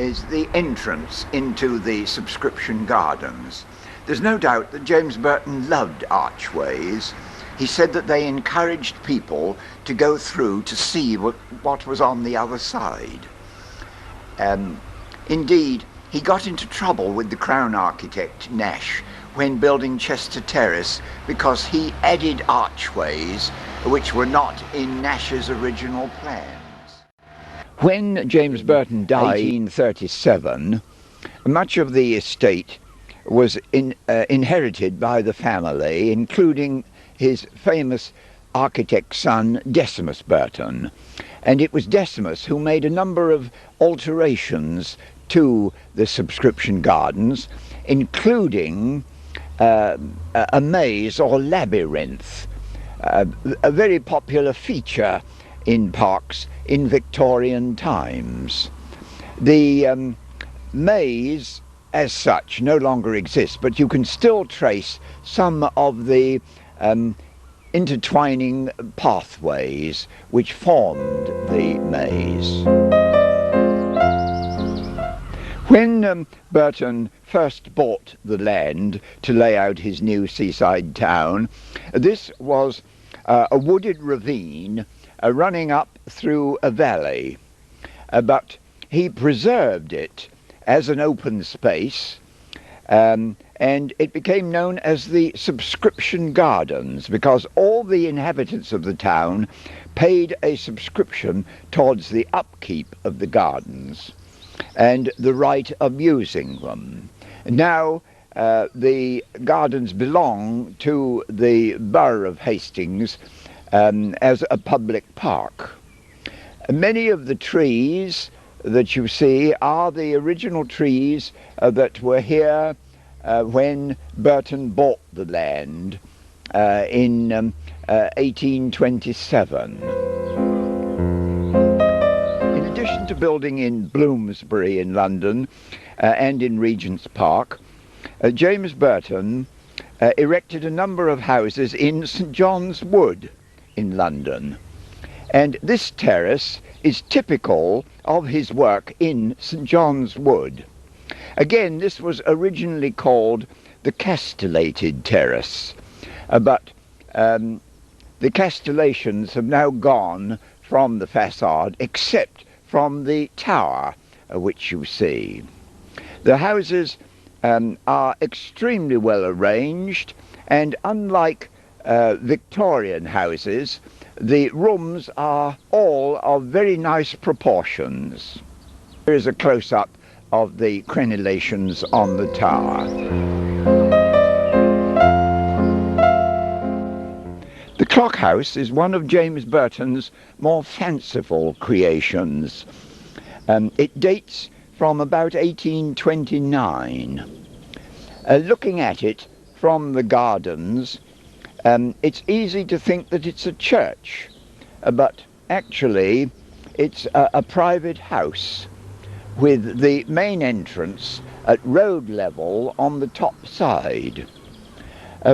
is the entrance into the subscription gardens. There's no doubt that James Burton loved archways. He said that they encouraged people to go through to see what was on the other side. Indeed, he got into trouble with the Crown architect, Nash, when building Chester Terrace, because he added archways which were not in Nash's original plans. When James Burton died in 1837, much of the estate was inherited by the family, including his famous architect son Decimus Burton. And it was Decimus who made a number of alterations to the subscription gardens, including a maze or labyrinth, a very popular feature in parks in Victorian times. The maze as such no longer exists, but you can still trace some of the intertwining pathways which formed the maze. When Burton first bought the land to lay out his new seaside town, this was a wooded ravine running up through a valley, but he preserved it as an open space, and it became known as the Subscription Gardens because all the inhabitants of the town paid a subscription towards the upkeep of the gardens and the right of using them. Now the gardens belong to the Borough of Hastings as a public park. Many of the trees that you see are the original trees that were here when Burton bought the land in 1827. In addition to building in Bloomsbury in London and in Regent's Park, James Burton erected a number of houses in St John's Wood in London. And this terrace is typical of his work in St John's Wood. Again, this was originally called the Castellated Terrace, but the castellations have now gone from the facade, except from the tower which you see. The houses are extremely well arranged, and unlike Victorian houses, the rooms are all of very nice proportions. Here is a close-up of the crenellations on the tower. The clock house is one of James Burton's more fanciful creations. It dates from about 1829. Looking at it from the gardens, it's easy to think that it's a church, but actually it's a private house with the main entrance at road level on the top side.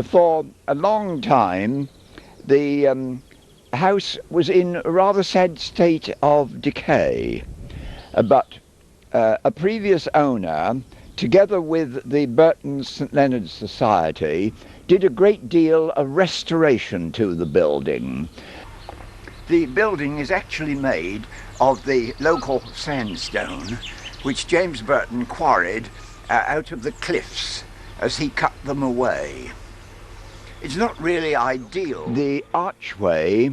For a long time the house was in a rather sad state of decay, but a previous owner, together with the Burton St Leonards Society, did a great deal of restoration to the building. The building is actually made of the local sandstone, which James Burton quarried out of the cliffs as he cut them away. It's not really ideal. The archway,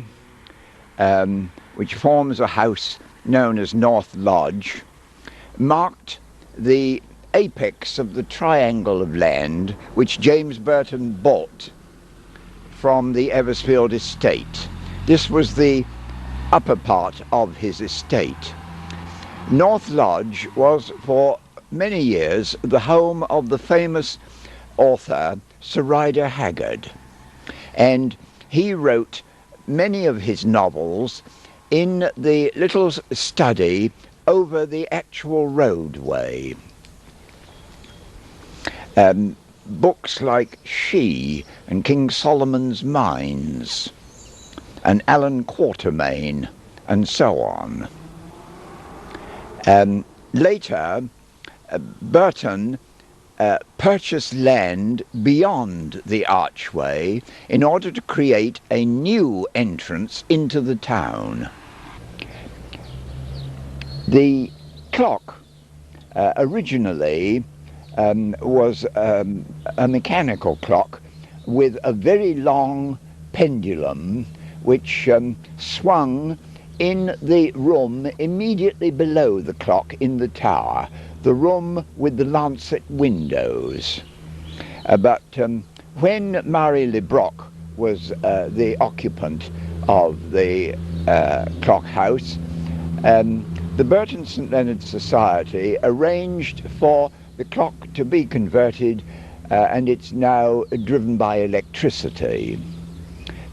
which forms a house known as North Lodge, marked the apex of the triangle of land which James Burton bought from the Eversfield estate. This was the upper part of his estate. North Lodge was for many years the home of the famous author Sir Rider Haggard, and he wrote many of his novels in the little study over the actual roadway. Books like She and King Solomon's Mines and Alan Quatermain and so on. Later, Burton purchased land beyond the archway in order to create a new entrance into the town. The clock originally was a mechanical clock with a very long pendulum which swung in the room immediately below the clock in the tower, the room with the lancet windows. But when Marie Le Broc was the occupant of the clock house, the Burton St Leonards Society arranged for the clock to be converted, and it's now driven by electricity.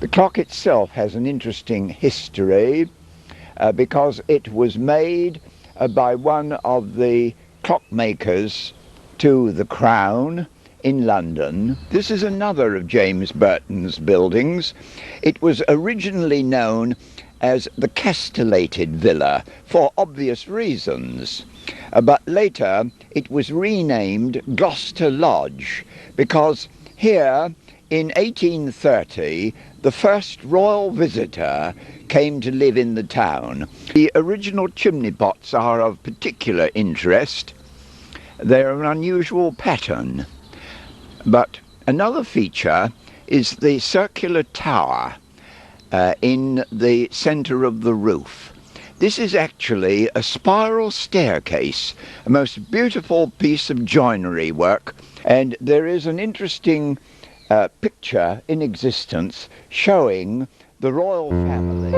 The clock itself has an interesting history because it was made by one of the clockmakers to the Crown in London. This is another of James Burton's buildings. It was originally known as the Castellated Villa for obvious reasons, but later it was renamed Gloucester Lodge because here in 1830 the first royal visitor came to live in the town. The original chimney pots are of particular interest. They're an unusual pattern. But another feature is the circular tower in the centre of the roof. This is actually a spiral staircase, a most beautiful piece of joinery work, and there is an interesting picture in existence showing the royal family